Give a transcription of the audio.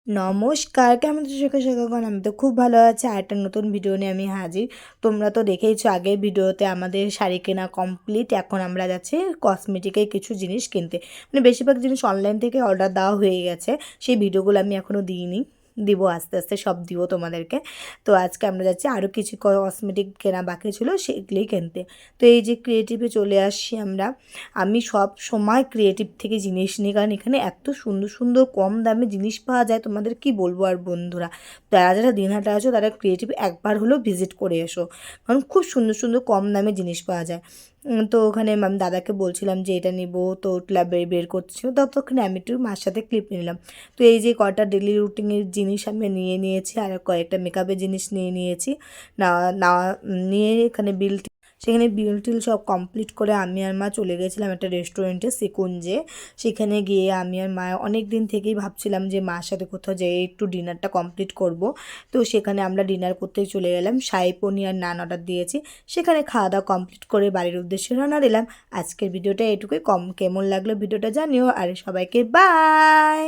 নমস্কার, কেমন আছো সকাল আমি তো খুব ভালো আছি। আর একটা নতুন ভিডিও নিয়ে আমি হাজির। তোমরা তো দেখেইছো আগের ভিডিওতে আমাদের শাড়ি কেনা কমপ্লিট। এখন আমরা যাচ্ছি কসমেটিকের কিছু জিনিস কিনতে। মানে বেশিরভাগ জিনিস অনলাইন থেকে অর্ডার দেওয়া হয়ে গেছে, সেই ভিডিওগুলো আমি এখনও দিইনি, দিব আস্তে আস্তে সব দিব তোমাদেরকে। তো আজকে আমরা যাচ্ছি, আরও কিছু কসমেটিক কেনা বাকি ছিল সেগুলোই কিনতে। তো এই যে ক্রিয়েটিভে চলে আসছি আমরা। আমি সব সময় ক্রিয়েটিভ থেকে জিনিস নিই, কারণ এখানে এত সুন্দর সুন্দর কম দামে জিনিস পাওয়া যায়, তোমাদের কি বলবো। আর বন্ধুরা, যারা যারা দিনহাটা আছো তারা ক্রিয়েটিভ একবার হলেও ভিজিট করে এসো, কারণ খুব সুন্দর সুন্দর কম দামে জিনিস পাওয়া যায়। তো ওখানে আমি দাদাকে বলছিলাম যে এটা নিব, তো ক্লাব বের করছিল, ততক্ষণে আমি একটু মার সাথে ক্লিপ নিলাম। তো এই যে কয়টা ডেলি রুটিনের জিনিস আমি নিয়ে নিয়েছি, আর কয়েকটা মেকআপের জিনিস নিয়ে নিয়েছি। না না নিয়ে এখানে সেখানে বিল টিল সব কমপ্লিট করে আমি আর মা চলে গেছিলাম একটা রেস্টুরেন্টে, সেকুঞ্জে। সেখানে গিয়ে আমি আর মা অনেক দিন থেকেই ভাবছিলাম যে মার সাথে কোথাও যেয়ে একটু ডিনারটা কমপ্লিট করব। তো সেখানে আমরা ডিনার করতেই চলে গেলাম। শাহী পনির আর নান অর্ডার দিয়েছি। সেখানে খাওয়া দাওয়া কমপ্লিট করে বাড়ির উদ্দেশ্যে রওনা দিলাম। আজকের ভিডিওটা এটুকুই। কেমন লাগলো ভিডিওটা জানিও, আর সবাইকে বাই।